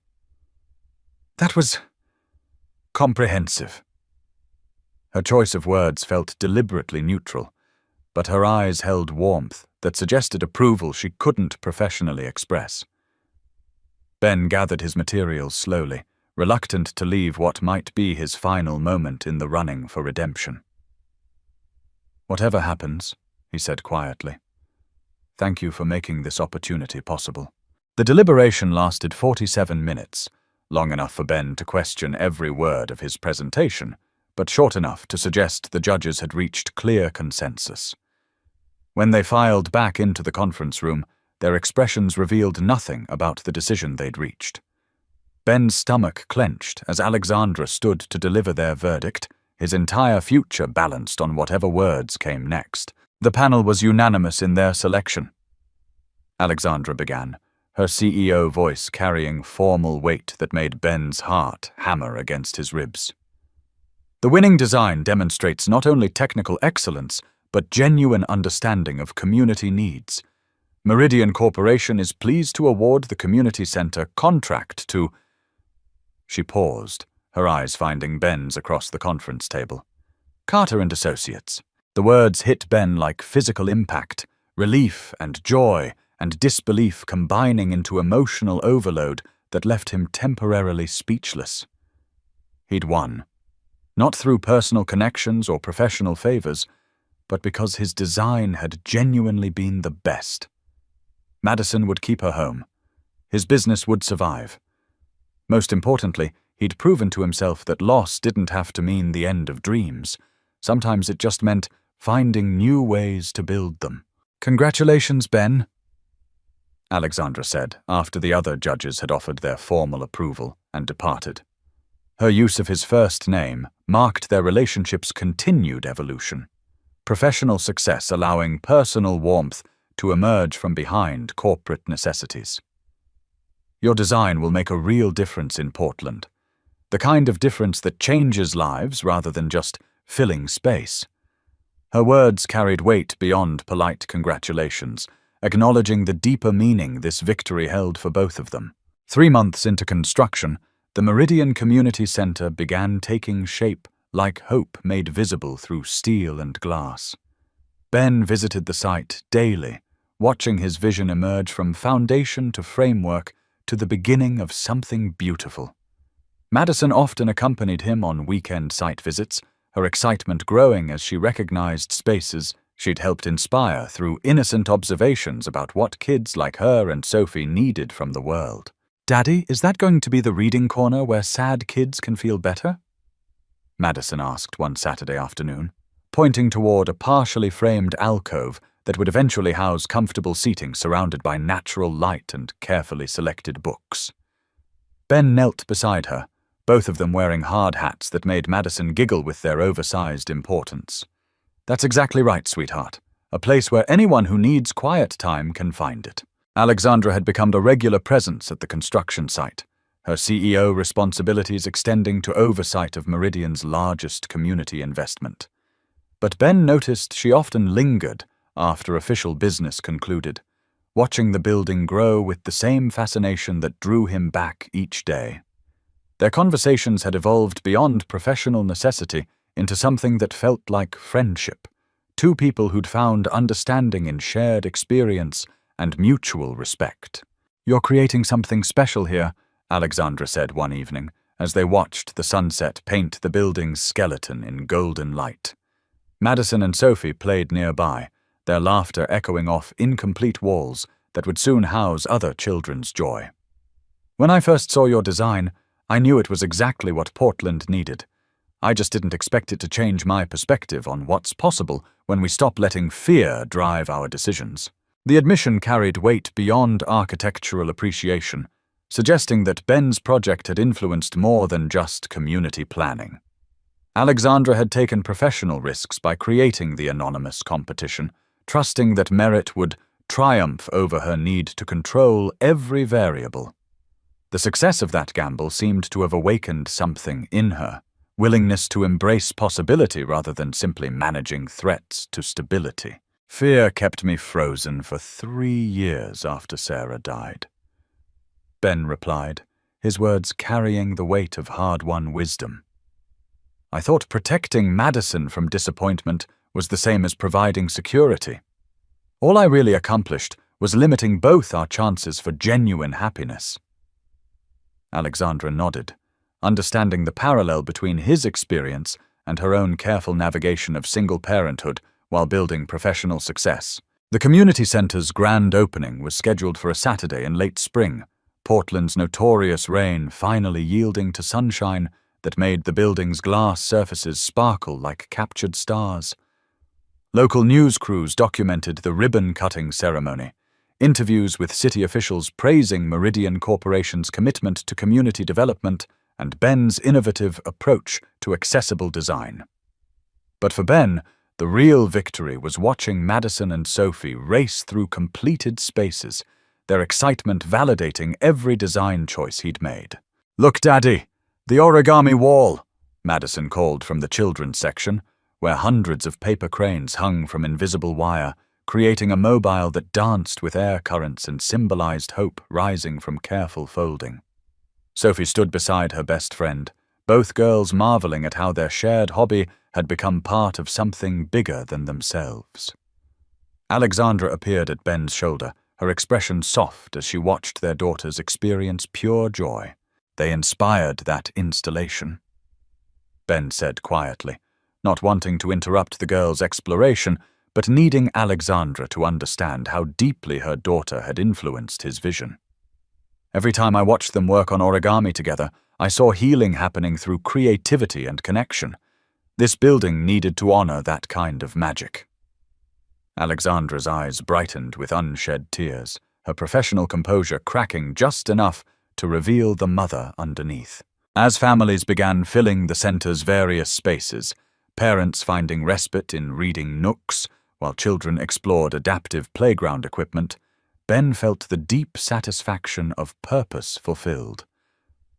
"That was comprehensive." Her choice of words felt deliberately neutral, but her eyes held warmth that suggested approval she couldn't professionally express. Ben gathered his materials slowly, reluctant to leave what might be his final moment in the running for redemption. "Whatever happens," he said quietly, "thank you for making this opportunity possible." The deliberation lasted 47 minutes, long enough for Ben to question every word of his presentation, but short enough to suggest the judges had reached clear consensus. When they filed back into the conference room, their expressions revealed nothing about the decision they'd reached. Ben's stomach clenched as Alexandra stood to deliver their verdict, his entire future balanced on whatever words came next. The panel was unanimous in their selection. Alexandra began, her CEO voice carrying formal weight that made Ben's heart hammer against his ribs. "The winning design demonstrates not only technical excellence, but genuine understanding of community needs. Meridian Corporation is pleased to award the community center contract to—" She paused, her eyes finding Ben's across the conference table. "Carter and Associates." The words hit Ben like physical impact, relief and joy and disbelief combining into emotional overload that left him temporarily speechless. He'd won, not through personal connections or professional favors, but because his design had genuinely been the best. Madison would keep her home. His business would survive. Most importantly, he'd proven to himself that loss didn't have to mean the end of dreams. Sometimes it just meant finding new ways to build them. "Congratulations, Ben," Alexandra said after the other judges had offered their formal approval and departed. Her use of his first name marked their relationship's continued evolution, professional success allowing personal warmth to emerge from behind corporate necessities. "Your design will make a real difference in Portland. The kind of difference that changes lives rather than just filling space." Her words carried weight beyond polite congratulations, acknowledging the deeper meaning this victory held for both of them. 3 months into construction, the Meridian Community Center began taking shape like hope made visible through steel and glass. Ben visited the site daily, watching his vision emerge from foundation to framework to the beginning of something beautiful. Madison often accompanied him on weekend site visits, her excitement growing as she recognized spaces she'd helped inspire through innocent observations about what kids like her and Sophie needed from the world. "Daddy, is that going to be the reading corner where sad kids can feel better?" Madison asked one Saturday afternoon, pointing toward a partially framed alcove that would eventually house comfortable seating surrounded by natural light and carefully selected books. Ben knelt beside her, both of them wearing hard hats that made Madison giggle with their oversized importance. "That's exactly right, sweetheart. A place where anyone who needs quiet time can find it." Alexandra had become a regular presence at the construction site, her CEO responsibilities extending to oversight of Meridian's largest community investment. But Ben noticed she often lingered after official business concluded, watching the building grow with the same fascination that drew him back each day. Their conversations had evolved beyond professional necessity into something that felt like friendship, two people who'd found understanding in shared experience and mutual respect. "You're creating something special here," Alexandra said one evening, as they watched the sunset paint the building's skeleton in golden light. Madison and Sophie played nearby, their laughter echoing off incomplete walls that would soon house other children's joy. "When I first saw your design, I knew it was exactly what Portland needed. I just didn't expect it to change my perspective on what's possible when we stop letting fear drive our decisions." The admission carried weight beyond architectural appreciation, suggesting that Ben's project had influenced more than just community planning. Alexandra had taken professional risks by creating the anonymous competition, trusting that merit would triumph over her need to control every variable. The success of that gamble seemed to have awakened something in her, willingness to embrace possibility rather than simply managing threats to stability. "Fear kept me frozen for 3 years after Sarah died," Ben replied, his words carrying the weight of hard-won wisdom. "I thought protecting Madison from disappointment was the same as providing security. All I really accomplished was limiting both our chances for genuine happiness." Alexandra nodded, understanding the parallel between his experience and her own careful navigation of single parenthood while building professional success. The community center's grand opening was scheduled for a Saturday in late spring, Portland's notorious rain finally yielding to sunshine that made the building's glass surfaces sparkle like captured stars. Local news crews documented the ribbon-cutting ceremony, interviews with city officials praising Meridian Corporation's commitment to community development and Ben's innovative approach to accessible design. But for Ben, the real victory was watching Madison and Sophie race through completed spaces, their excitement validating every design choice he'd made. "Look, Daddy, the origami wall," Madison called from the children's section, where hundreds of paper cranes hung from invisible wire, creating a mobile that danced with air currents and symbolized hope rising from careful folding. Sophie stood beside her best friend, both girls marveling at how their shared hobby had become part of something bigger than themselves. Alexandra appeared at Ben's shoulder, her expression soft as she watched their daughters experience pure joy. They inspired that installation. Ben said quietly, not wanting to interrupt the girls' exploration, but needing Alexandra to understand how deeply her daughter had influenced his vision. "Every time I watched them work on origami together, I saw healing happening through creativity and connection. This building needed to honor that kind of magic." Alexandra's eyes brightened with unshed tears, her professional composure cracking just enough to reveal the mother underneath. As families began filling the center's various spaces, parents finding respite in reading nooks, while children explored adaptive playground equipment, Ben felt the deep satisfaction of purpose fulfilled.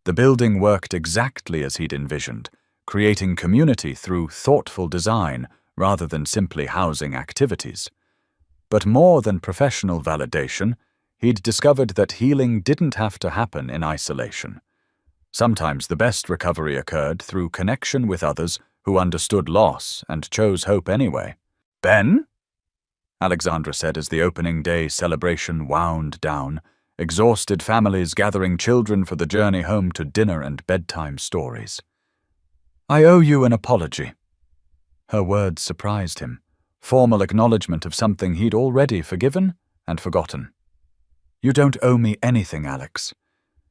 The building worked exactly as he'd envisioned, creating community through thoughtful design rather than simply housing activities. But more than professional validation, he'd discovered that healing didn't have to happen in isolation. Sometimes the best recovery occurred through connection with others who understood loss and chose hope anyway. "Ben?" Alexandra said as the opening day celebration wound down, exhausted families gathering children for the journey home to dinner and bedtime stories. "I owe you an apology." Her words surprised him, formal acknowledgement of something he'd already forgiven and forgotten. "You don't owe me anything, Alex.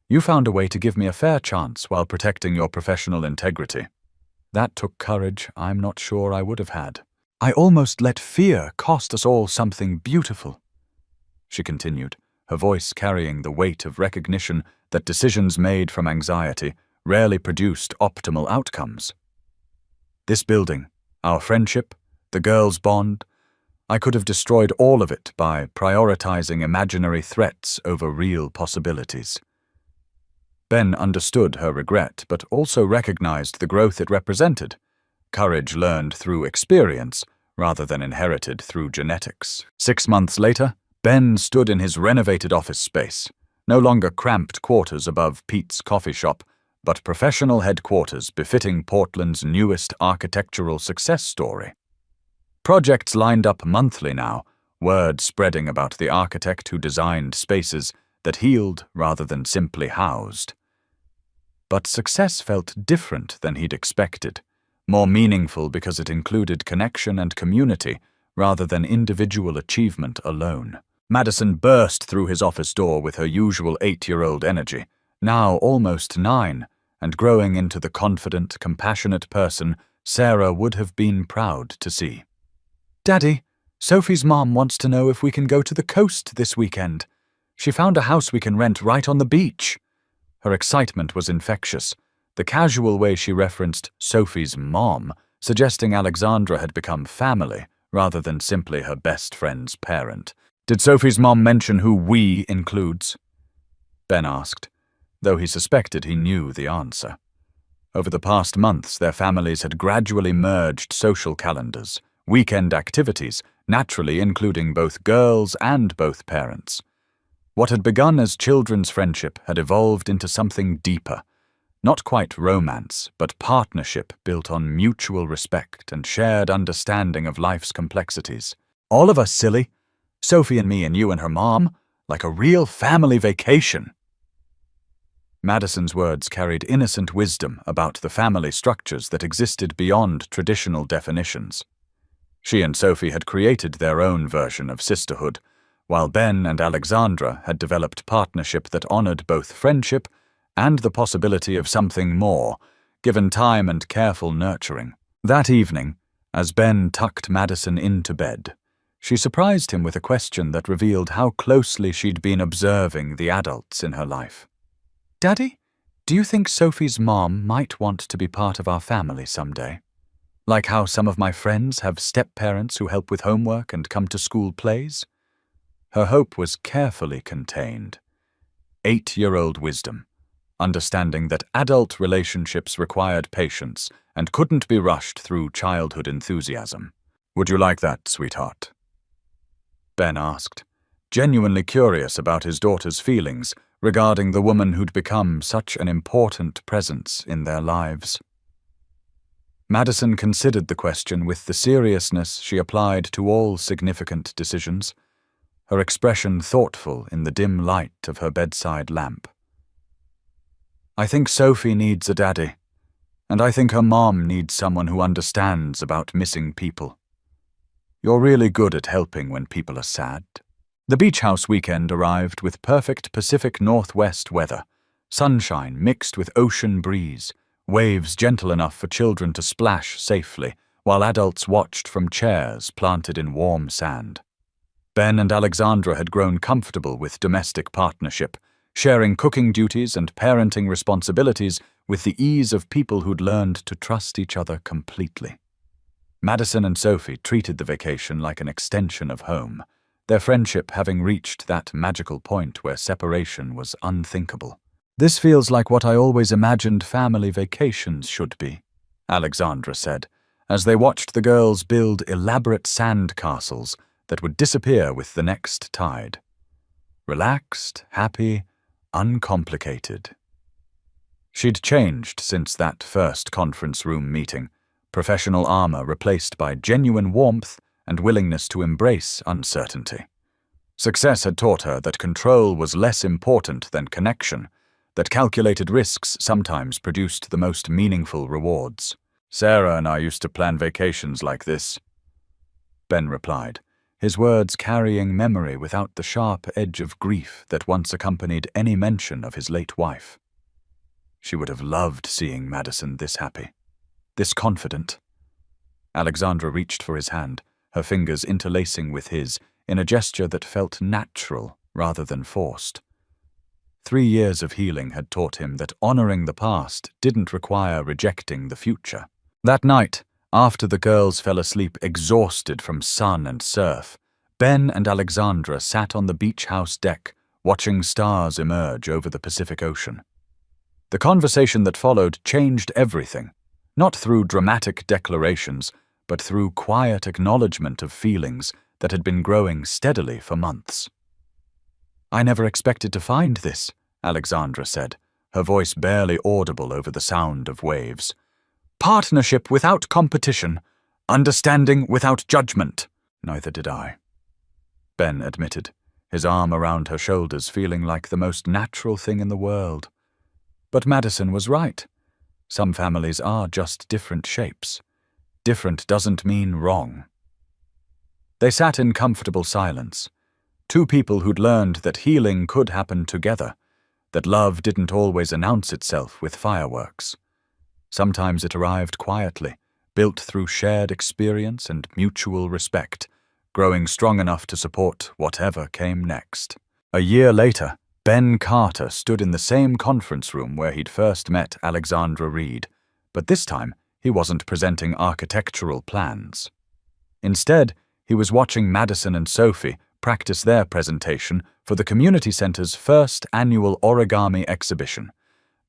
You found a way to give me a fair chance while protecting your professional integrity. That took courage I'm not sure I would have had. I almost let fear cost us all something beautiful," she continued, her voice carrying the weight of recognition that decisions made from anxiety rarely produced optimal outcomes. "This building, our friendship, the girls' bond, I could have destroyed all of it by prioritizing imaginary threats over real possibilities." Ben understood her regret, but also recognized the growth it represented. Courage learned through experience, rather than inherited through genetics. 6 months later, Ben stood in his renovated office space, no longer cramped quarters above Pete's coffee shop, but professional headquarters befitting Portland's newest architectural success story. Projects lined up monthly now, word spreading about the architect who designed spaces that healed rather than simply housed. But success felt different than he'd expected, more meaningful because it included connection and community rather than individual achievement alone. Madison burst through his office door with her usual 8-year-old energy, now almost 9, and growing into the confident, compassionate person Sarah would have been proud to see. "Daddy, Sophie's mom wants to know if we can go to the coast this weekend. She found a house we can rent right on the beach." Her excitement was infectious, the casual way she referenced Sophie's mom, suggesting Alexandra had become family rather than simply her best friend's parent. "Did Sophie's mom mention who we includes?" Ben asked, though he suspected he knew the answer. Over the past months, their families had gradually merged social calendars, weekend activities, naturally including both girls and both parents. What had begun as children's friendship had evolved into something deeper, not quite romance, but partnership built on mutual respect and shared understanding of life's complexities. "All of us, silly. Sophie and me and you and her mom, like a real family vacation." Madison's words carried innocent wisdom about the family structures that existed beyond traditional definitions. She and Sophie had created their own version of sisterhood, while Ben and Alexandra had developed partnership that honored both friendship and the possibility of something more, given time and careful nurturing. That evening, as Ben tucked Madison into bed, she surprised him with a question that revealed how closely she'd been observing the adults in her life. "Daddy, do you think Sophie's mom might want to be part of our family someday? Like how some of my friends have step-parents who help with homework and come to school plays?" Her hope was carefully contained. 8-year-old wisdom, understanding that adult relationships required patience and couldn't be rushed through childhood enthusiasm. "Would you like that, sweetheart?" Ben asked, genuinely curious about his daughter's feelings regarding the woman who'd become such an important presence in their lives. Madison considered the question with the seriousness she applied to all significant decisions, her expression thoughtful in the dim light of her bedside lamp. "I think Sophie needs a daddy, and I think her mom needs someone who understands about missing people. You're really good at helping when people are sad." The beach house weekend arrived with perfect Pacific Northwest weather, sunshine mixed with ocean breeze, waves gentle enough for children to splash safely, while adults watched from chairs planted in warm sand. Ben and Alexandra had grown comfortable with domestic partnership, sharing cooking duties and parenting responsibilities with the ease of people who'd learned to trust each other completely. Madison and Sophie treated the vacation like an extension of home, their friendship having reached that magical point where separation was unthinkable. "This feels like what I always imagined family vacations should be," Alexandra said, as they watched the girls build elaborate sand castles that would disappear with the next tide. Relaxed, happy, uncomplicated. She'd changed since that first conference room meeting, professional armor replaced by genuine warmth and willingness to embrace uncertainty. Success had taught her that control was less important than connection, that calculated risks sometimes produced the most meaningful rewards. "Sarah and I used to plan vacations like this," Ben replied, his words carrying memory without the sharp edge of grief that once accompanied any mention of his late wife. She would have loved seeing Madison this happy, this confident. Alexandra reached for his hand, her fingers interlacing with his in a gesture that felt natural rather than forced. 3 years of healing had taught him that honoring the past didn't require rejecting the future. That night, after the girls fell asleep exhausted from sun and surf, Ben and Alexandra sat on the beach house deck, watching stars emerge over the Pacific Ocean. The conversation that followed changed everything, not through dramatic declarations, but through quiet acknowledgement of feelings that had been growing steadily for months. "I never expected to find this," Alexandra said, her voice barely audible over the sound of waves. "Partnership without competition, understanding without judgment." "Neither did I," Ben admitted, his arm around her shoulders feeling like the most natural thing in the world. But Madison was right. Some families are just different shapes. Different doesn't mean wrong. They sat in comfortable silence, two people who'd learned that healing could happen together, that love didn't always announce itself with fireworks. Sometimes it arrived quietly, built through shared experience and mutual respect, growing strong enough to support whatever came next. A year later, Ben Carter stood in the same conference room where he'd first met Alexandra Reed, but this time he wasn't presenting architectural plans. Instead, he was watching Madison and Sophie practice their presentation for the community center's first annual origami exhibition,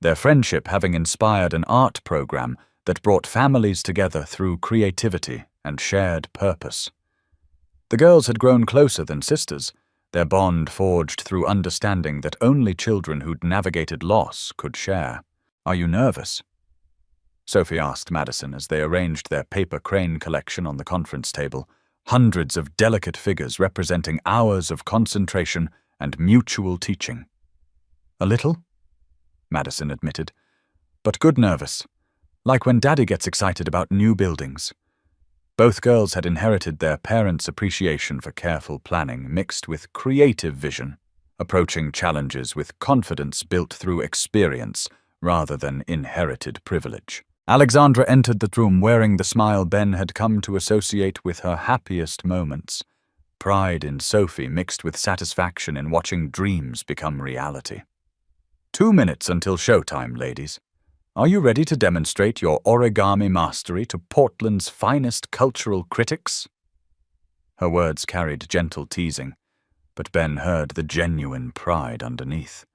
their friendship having inspired an art program that brought families together through creativity and shared purpose. The girls had grown closer than sisters, their bond forged through understanding that only children who'd navigated loss could share. "Are you nervous?" Sophie asked Madison as they arranged their paper crane collection on the conference table, hundreds of delicate figures representing hours of concentration and mutual teaching. "A little?" Madison admitted. "But good nervous. Like when Daddy gets excited about new buildings." Both girls had inherited their parents' appreciation for careful planning mixed with creative vision, approaching challenges with confidence built through experience rather than inherited privilege. Alexandra entered the room wearing the smile Ben had come to associate with her happiest moments. Pride in Sophie mixed with satisfaction in watching dreams become reality. 2 minutes until showtime, ladies. Are you ready to demonstrate your origami mastery to Portland's finest cultural critics? Her words carried gentle teasing, but Ben heard the genuine pride underneath.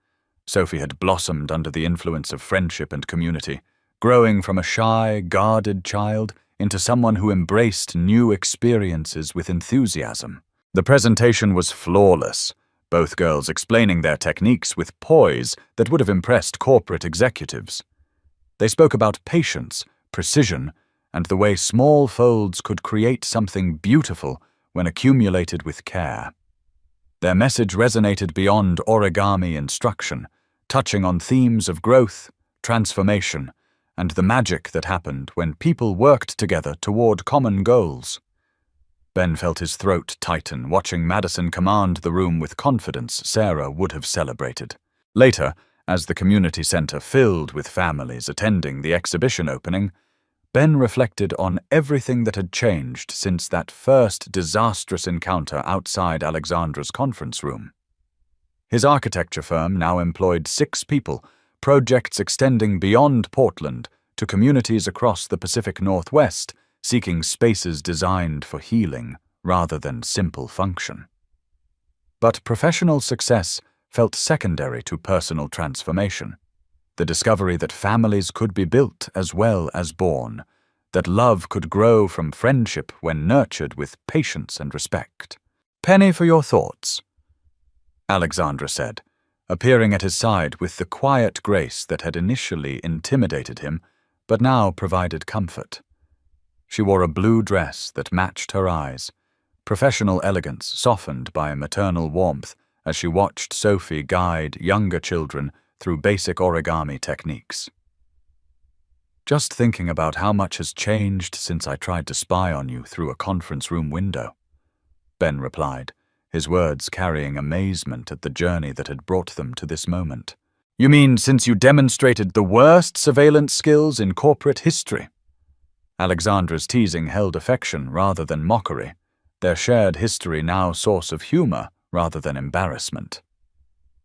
Sophie had blossomed under the influence of friendship and community, growing from a shy, guarded child into someone who embraced new experiences with enthusiasm. The presentation was flawless, both girls explaining their techniques with poise that would have impressed corporate executives. They spoke about patience, precision, and the way small folds could create something beautiful when accumulated with care. Their message resonated beyond origami instruction, touching on themes of growth, transformation, and the magic that happened when people worked together toward common goals. Ben felt his throat tighten, watching Madison command the room with confidence Sarah would have celebrated. Later, as the community center filled with families attending the exhibition opening, Ben reflected on everything that had changed since that first disastrous encounter outside Alexandra's conference room. His architecture firm now employed 6 people, projects extending beyond Portland to communities across the Pacific Northwest, seeking spaces designed for healing rather than simple function. But professional success felt secondary to personal transformation. The discovery that families could be built as well as born, that love could grow from friendship when nurtured with patience and respect. "Penny for your thoughts," Alexandra said, appearing at his side with the quiet grace that had initially intimidated him, but now provided comfort. She wore a blue dress that matched her eyes, professional elegance softened by maternal warmth as she watched Sophie guide younger children through basic origami techniques. "Just thinking about how much has changed since I tried to spy on you through a conference room window," Ben replied, his words carrying amazement at the journey that had brought them to this moment. "You mean since you demonstrated the worst surveillance skills in corporate history?" Alexandra's teasing held affection rather than mockery, their shared history now source of humor rather than embarrassment.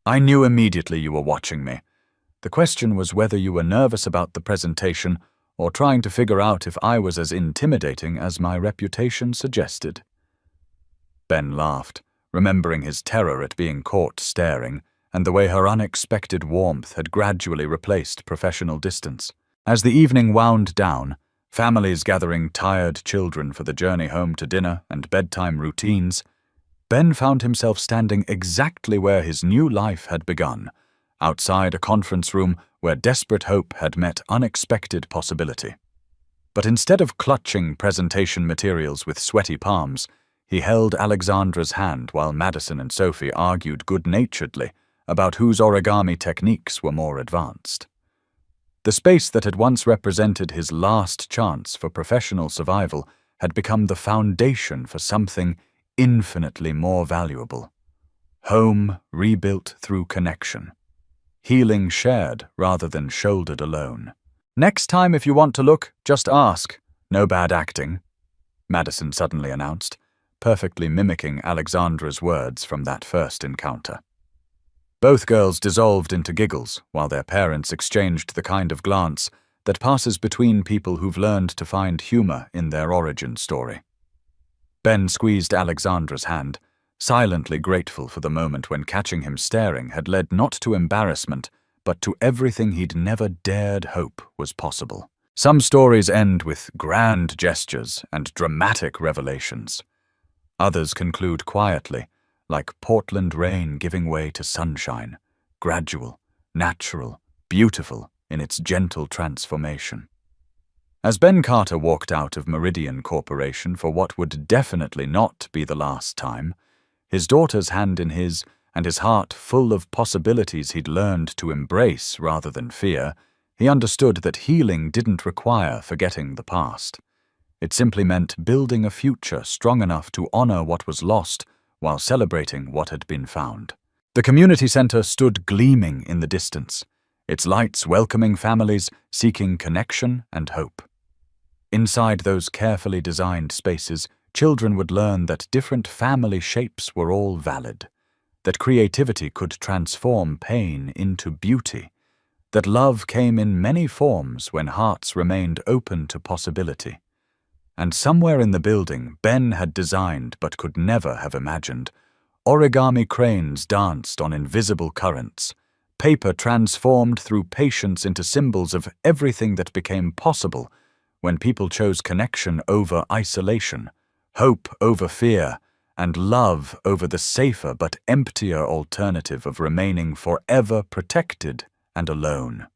"I knew immediately you were watching me. The question was whether you were nervous about the presentation or trying to figure out if I was as intimidating as my reputation suggested." Ben laughed, remembering his terror at being caught staring and the way her unexpected warmth had gradually replaced professional distance. As the evening wound down, families gathering tired children for the journey home to dinner and bedtime routines, Ben found himself standing exactly where his new life had begun, outside a conference room where desperate hope had met unexpected possibility. But instead of clutching presentation materials with sweaty palms, he held Alexandra's hand while Madison and Sophie argued good-naturedly about whose origami techniques were more advanced. The space that had once represented his last chance for professional survival had become the foundation for something infinitely more valuable. Home rebuilt through connection. Healing shared rather than shouldered alone. "Next time if you want to look, just ask. No bad acting," Madison suddenly announced, perfectly mimicking Alexandra's words from that first encounter. Both girls dissolved into giggles while their parents exchanged the kind of glance that passes between people who've learned to find humor in their origin story. Ben squeezed Alexandra's hand, silently grateful for the moment when catching him staring had led not to embarrassment, but to everything he'd never dared hope was possible. Some stories end with grand gestures and dramatic revelations. Others conclude quietly, like Portland rain giving way to sunshine, gradual, natural, beautiful in its gentle transformation. As Ben Carter walked out of Meridian Corporation for what would definitely not be the last time, his daughter's hand in his and his heart full of possibilities he'd learned to embrace rather than fear, he understood that healing didn't require forgetting the past. It simply meant building a future strong enough to honor what was lost while celebrating what had been found. The community center stood gleaming in the distance, its lights welcoming families seeking connection and hope. Inside those carefully designed spaces, children would learn that different family shapes were all valid, that creativity could transform pain into beauty, that love came in many forms when hearts remained open to possibility. And somewhere in the building Ben had designed but could never have imagined, origami cranes danced on invisible currents, paper transformed through patience into symbols of everything that became possible when people chose connection over isolation, hope over fear, and love over the safer but emptier alternative of remaining forever protected and alone.